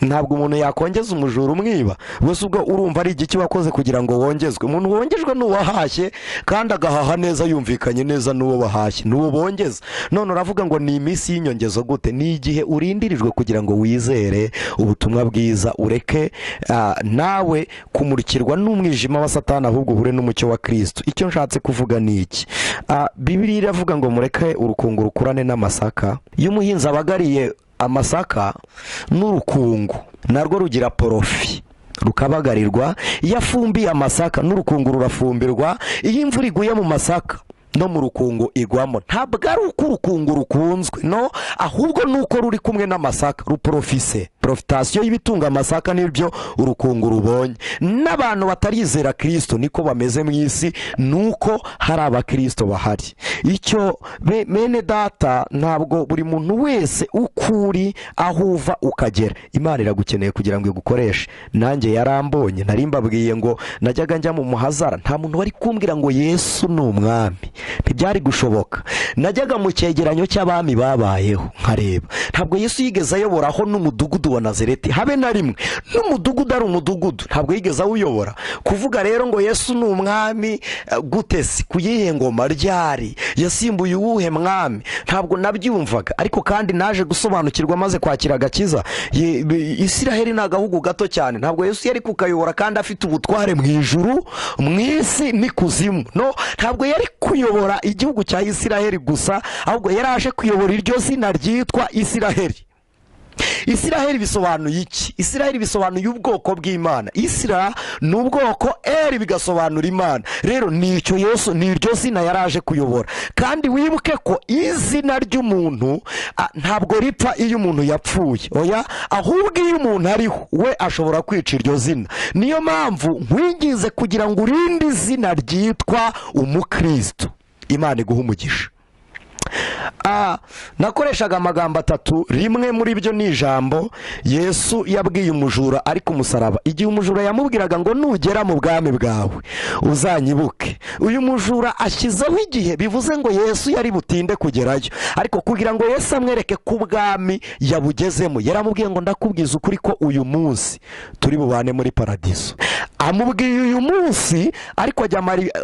ntabwo umuntu yakongeza umujura umwiba. Gusa ubwo urumva ari igiki wakoze kugira ngo wongezwe? Umuntu wongejwe n'uwahashye kandi agahaha neza yumvikanye neza n'uwo bahashye, n'uwo bongeza. None uravuga ngo ni iminsi y'inyongezo gute? Ni igihe urindirijwe kugira ngo wizere ubutumwa bwiza, ureke nawe kumurikirwa n'umwijima wa Satani, ahubwo uhure n'umucyo wa Kristo. Icyo nshatse kuvuga ni iki? Bibiliya iravuga ngo mureke urukungu rukurane n'amasaka. Iyo umuhinzi abagariye amasaka n'urukungu narwo rugira porofi, rukabagarirwa. Iyo afumbiye amasaka n'urukungu rurafumbirwa. Iyo imvura iguye mu masaka no mu rukungu igwamo. Ntabwo ari uko urukungu rukunzwe, no, ahubwo nuko ruri kumwe n'amasaka, ruprofise. Profitasiyo y'ibitunga amasaka nibyo urukungu rubonye. N'abantu batarizera Kristo niko bameze mu isi, nuko hari abakristo bahari. Icyo bene data, ntabwo buri muntu wese ukuri ahuva ukagera. Imana iragukeneye kugira ngo igukoreshe. Nanjye yarambonye, nari mbabwiye ngo najyaga njya mu muhazara, nta muntu wari kumbwira ngo Yesu ni umwami. Ntibyari gushoboka. Najyaga mu cyegeranyo cy'abami babayeho nkareba, ntabwo Yesu yigeze ayoboraho n'umudugudu wa Nazareti habe na rimwe. N'umudugudu ari umudugudu ntabwo yigeze awuyobora. Kuvuga rero ngo Yesu ni umwami gute se? Kuyihe ngoma ryari? Yasimbuye uwuhe mwami? Ntabwo nabyumvaga. Ariko kandi naje gusobanukirwa maze kwakira agakiza. Isiraheli ni agahugu gato cyane, ntabwo Yesu yari kukayobora kandi afite ubutware mu ijuru, mu isi n'ikuzimu. No, ntabwo yari kuyobora igihugu cya Isiraheli gusa, ahubwo yari aje kuyobora iryo zina ryitwa Isiraheli. Isiraheli bisobanuye iki? Isiraheli bisobanuye ubwoko bw'Imana. Isira ni ubwoko, eri bigasobanura Imana. Rero nicyo Yesu, ni iryo zina yaraje kuyobora. Kandi wibuke ko izina ry'umuntu ntabwo ripfa iyo umuntu yapfuye, oya, ahubwo iyo umuntu ariho we ashobora kwica iryo zina. Niyo mpamvu nkwingize kugira ngo urinde izina ryitwa umukristo. Imana iguha umugisha. Nakoreshaga amagambo atatu. Rimwe muri byo ni ijambo Yesu yabwiye umujura ari ku musaraba, igihe umujura yamubwiraga ngo nugera mu bwami bwawe uzanyibuke. Uyu mujura ashyizeho igihe, bivuze ngo Yesu yari butinde kugerayo, ariko kugira ngo Yesu amwereke ko ubwami yabugezemo, yaramubwiye ngo ndakubwiza ukuri ko uyu munsi turi bubane muri paradiso. Amubwiye uyu munsi, ariko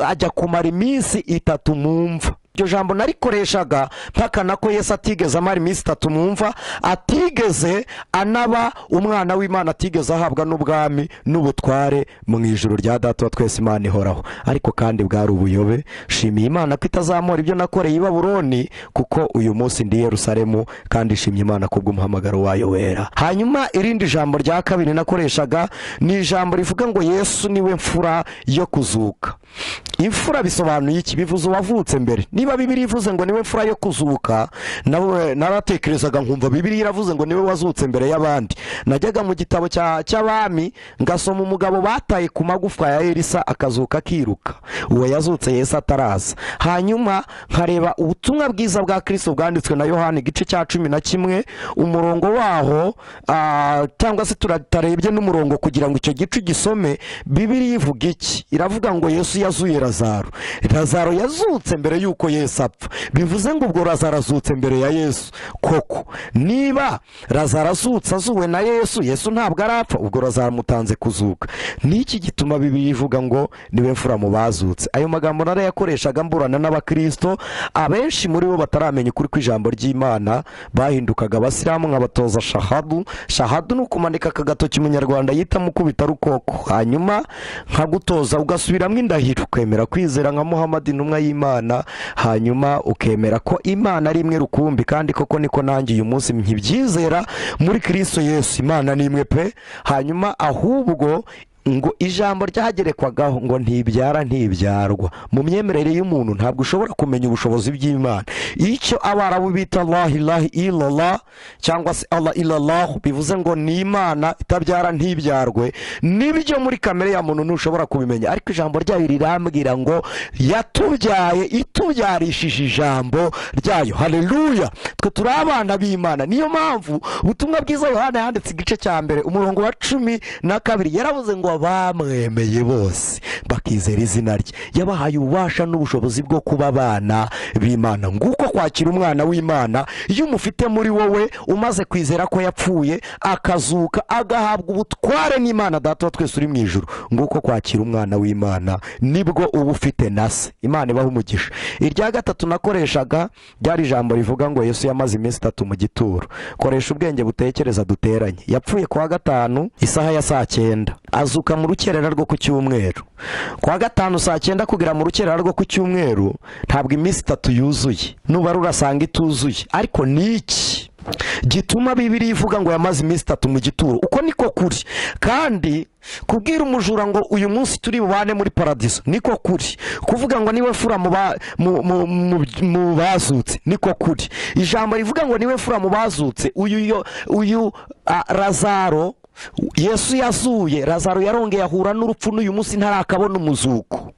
ajya kumara iminsi 3 mu mva. Iryo jambo narikoreshaga mpakana ko Yesu atigeze amara iminsi 3 mu mva, atigeze anaba umwana w'Imana, atigeze ahabwa n'ubwami n'ubutware mu ijuru rya Data wa twese Imana ihoraho. Ariko kandi bwari ubuyobe. Shimiye Imana ko itazamura ibyo nakoreye i Babuloni, kuko uyu munsi ndi Yerusalemu, kandi shimye Imana kubw'umuhamagaro wayo wera. Hanyuma irindi jambo rya kabiri nakoreshaga ni ijambo rivuga ngo Yesu niwe mfura yo kuzuka. Imfura bisobanuye iki? Bivuze uwavutse mbere. Niba Bibiliya ivuze ngo niwe mfura yo kuzuka, naratekerezaga nkumva Bibiliya iravuze ngo niwe wazutse mbere y'abandi. Najyaga mu gitabo cy'abami ngasoma umugabo bataye ku magufwa ya Elisa akazuka akiruka. Uwo yazutse Yesu ataraza. Hanyuma nkareba ubutumwa bwiza bwa Kristo bwanditswe na Yohana igice cya 11 umurongo waho, cyangwa se tutarebye n'umurongo kugira ngo icyo gice gisome. Bibiliya ivuga iki? Iravuga ngo Yesu yazuye Lazaro. Lazaro yazutse mbere yuko Yesu apfa. Bivuze ngo ubwo Lazaro azutse mbere ya Yesu. Koko niba Lazaro azutse azuwe na Yesu, Yesu ntabwo arapfa, ubwo Lazaro mutanze kuzuka. Niki gituma Bibiliya ivuga ngo niwe mfura mu bazutse? Ayo magambo narayakoreshaga mburana n'abakristo. Abenshi muri bo bataramenya ukuri kw'ijambo ry'Imana bahindukaga abasilamu, nkabatoza shahadu. Shahadu ni ukumanika akagatoki umunyarwanda yita mukubita rukoko, hanyuma nkagutoza ugasubiramo indahiro, ukemera kwizera nka Muhammad intumwa y'Imana, hanyuma ukemera ko Imana ari imwe rukumbi. Kandi koko niko nanjye uyu munsi nkibyizera muri Kristo Yesu. Imana ni imwe pe. Hanyuma ahubwo ngo ijambo ryagerekwagaho ngo ntibyara ntibyarwa. Mu myemerere y'umuntu ntabwo ushobora kumenya ubushobozi bw'Imana. Icyo Abarabu bita la ilaha illallah cyangwa se Allah illallah, bivuze ngo ni Imana itabyara ntibyarwe, nibyo muri kamere ya muntu ntushobora kubimenya. Ariko ijambo ryayo rirambwira ngo yatubyaye itubyarishije ijambo ryayo. Haleluya! Twe turi abana b'Imana. Niyo mpamvu ubutumwa bwiza Yohana yanditse igice cya mbere umurongo wa 12 yaravuze ngo aba bamwemeye bose bakizera izina rye yabahaye ububasha n'ubushobozi bwo kuba abana b'Imana. Nguko kwakira umwana w'Imana. Iyo umufite muri wowe umaze kwizera ko yapfuye akazuka agahabwa ubutware n'Imana Data wa twese uri mu ijuru, nguko kwakira umwana w'Imana, nibwo uba ufite na se. Imana ibaha umugisha. Irya gatatu nakoreshaga ryari ijambo rivuga ngo Yesu yamaze iminsi 3 mu gituro. Koresha ubwenge butekereza duteranye. Yapfuye kuwa gatanu isaha ya 9, azuka mu rukerera rwo ku cyumweru. Kuwa gatanu 9 kugera mu rukerera rwo ku cyumweru ntabwo iminsi 3 yuzuye, nuba rurasanga ituzuye. Ariko niki gituma Bibiliya ivuga ngo yamaze iminsi 3 mu gituro? Uko niko kuri. Kandi kubwira umujura ngo uyu munsi turi bubane muri paradiso niko kuri. Kuvuga ngo niwe fura mu bazutse niko kuri. Ijambo rivuga ngo niwe fura mu bazutse, uyu Lazaro Yesu yazuye, Lazaro yarongeye ahura n'urupfu, n'uyu munsi ntarakabona umuzuko.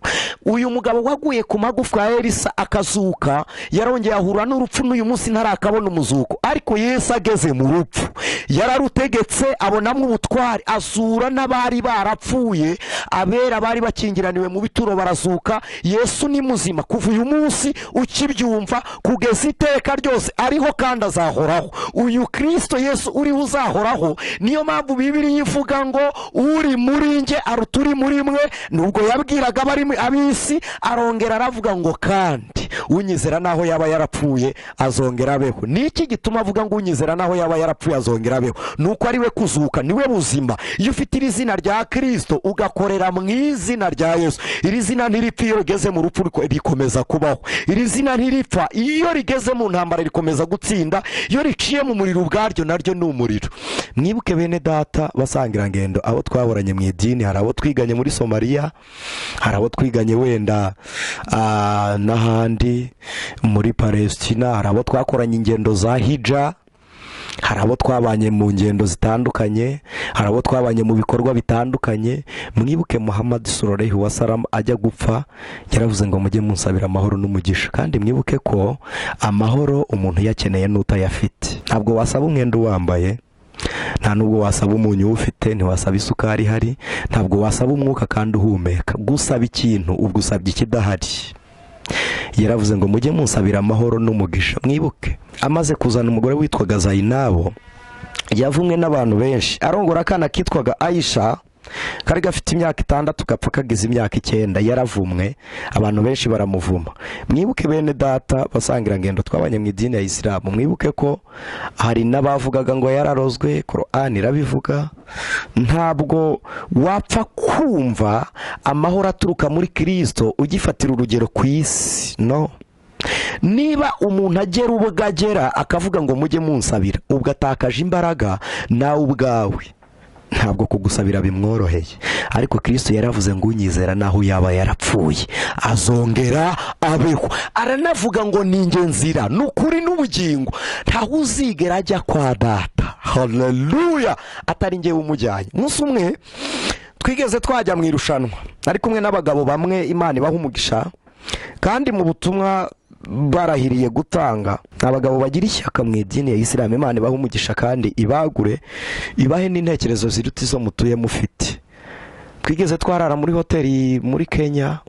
Uyu mugabo waguye ku magufwa ya Elisa akazuka yarongeye ahura n'urupfu, n'uyu munsi ntarakabona umuzuko. Ariko Yesu ageze mu rupfu yararutegetse, abonamwe ubutwari, azura n'abari barapfuye, abera bari bakingiraniwe mu bituro barazuka. Yesu ni muzima kuva uyu munsi ukibyumva kugeza iteka ryose, ariho kandi azahoraho. Uyu Kristo Yesu uri uzahoraho. Niyo mpamvu Bibiliya ivuga ngo uri muri nge aruta uri muri mwe. Nubwo yabwiraga ab'isi, arongera aravuga ngo kandi unyizera naho yaba yarapfuye azongera abeho. Niki gituma avuga ngo unyizera naho yaba yarapfuye azongera abeho? Nuko ari we kuzuka, niwe buzima. Iyo ufite iri zina rya Kristo ugakorera mu izina rya Yesu, iri zina ntiripfa. Iyo rigeze mu rupfu rikomeza kubaho. Iri zina ntiripfa. Iyo rigeze mu ntambara rikomeza gutsinda. Iyo riciye mu muriro ubwaryo naryo ni umuriro. Mwibuke bene data basangira ngendo, abo twaboranye mu idini, hari abo twiganye muri Somalia, hari abo twiganye wenda n'ahandi muri Palestina, hari abo twakoranye ingendo za hija, hari abo twabanye mu ngendo zitandukanye, hari abo twabanye mu bikorwa bitandukanye. Mwibuke Muhammad sallallahu wasallam ajya gupfa yaravuze ngo mujye munsabira amahoro n'umugisha. Kandi mwibuke ko amahoro umuntu yakeneye n'utayafite. Ntabwo wasaba umwenda wambaye, nta nubwo wasaba umunyu ufite, ntiwasaba isukari ihari, ntabwo wasaba umwuka kandi uhumeka. Gusaba ikintu ubwo usabye ikidahari. Yaravuze ngo mujye munsabira amahoro n'umugisha. Mwibuke amaze kuzana umugore witwaga Zainabo, yavumwe n'abantu benshi. Arongora akana kitwaga Aisha, kari gafite imyaka 6 gapfa kagize imyaka 9. Yaravumwe, abantu benshi baramuvuma. Mwibuke bene data basangira ngendo twabanye mu idini ya Isilamu, mwibuke ko hari n'abavugaga ngo yararozwe. Qur'an irabivuga. Ntabwo wapfa kumva amahoro aturuka muri Kristo ugifatira urugero ku isi, no. Niba umuntu agera ubwagera akavuga ngo mujye munsabira, ubwo atakaje imbaraga nawe ubwawe, ntabwo kugusabira bimworoheye. Ariko Kristo yaravuze ngo unyizera naho yaba yarapfuye azongera abeho. Aranavuga ngo ninge nzira n'ukuri n'ubugingo, ntaho uzigera ajya kwa Data, haleluya, atari ngewe umujyanye. Umunsi umwe twigeze twajya mu irushanwa, ari kumwe n'abagabo bamwe, Imana ibaha umugisha, kandi mu butumwa barahiriye gutanga. Abagabo bagira ishyaka mu idini ya Isilamu, Imana ibaha umugisha kandi ibagure, ibahe n'intekerezo ziruta izo mutuye mufite. Twigeze twarara muri hoteli muri Kenya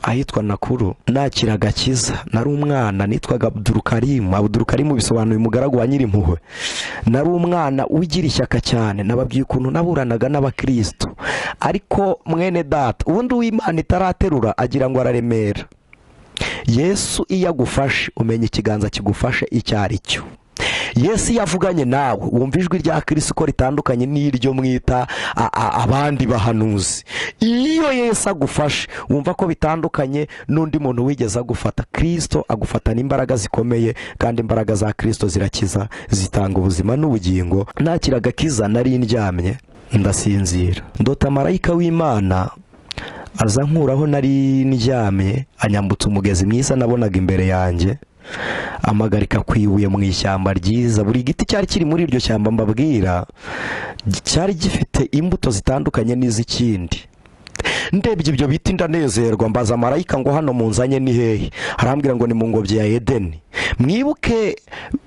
ahitwa Nakuru, nakira agakiza. Nari umwana nitwaga Abdulkarim bisobanuye umugaragu wa Nyirimpuhwe. Nari umwana ugira ishyaka cyane, nababwiye ukuntu naburanaga n'abakristo. Ariko mwene data, ubundi w'Imana itaraterura agira ngo araremera. Yesu iyo agufashe umenya ikiganza kigufashe icyo ari cyo. Yesu yavuganye nawe wumva ijwi rya Kristo ko ritandukanye n'iryo mwita abandi bahanuzi. Iyo Yesu agufashe wumva ko bitandukanye n'undi muntu wigeze agufata. Kristo agufatana imbaraga zikomeye, kandi imbaraga za Kristo zirakiza, zitanga ubuzima n'ubugingo. Nakira agakiza nari ndyamye ndasinzira, ndota marayika w'Imana aza nkuraho nari ndyamye, anyambutsa umugezi mwiza nabonaga imbere yanjye, amagarika kwibuye mu ishyamba ryiza. Buri giti cyari kiri muri iryo shyamba mbabwira cyari gifite imbuto zitandukanye n'izikindi. ndebye ibyo biti ndanezerwa, mbaza marayika ngo hano munzanye ni hehe? arambwira ngo ni mu ngobyi ya Edeni. Mwibuke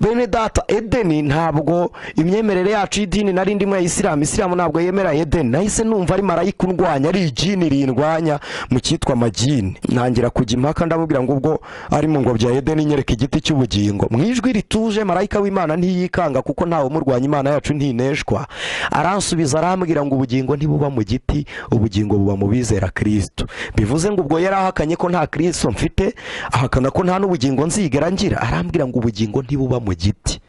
bene data, Edeni ntabwo imyemerere yacu y'idini nari ndimo ya Isilamu ntabwo yemera Edeni. Nahise numva ari marayika undwanya, ari ijini rindwanya mu cyitwa amajini. Ntangira kujya impaka ndamubwira ngo ubwo ari mu ngobyi ya Edeni nyereka igiti cy'ubugingo. Mwijwi rituje marayika w'Imana ntiyikanga kuko ntawe umurwanya, Imana yacu ntineshwa. Aransubiza arambwira ngo ubugingo ntibuba mu giti, ubugingo buba mu bizera Kristo. Bivuze ngo ubwo yarahakanye ko nta Kristo mfite, ahakana ko nta n'ubugingo nzigera ngira. Arambwira ngo ubugingo ntibuba mu giti.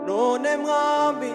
None mwami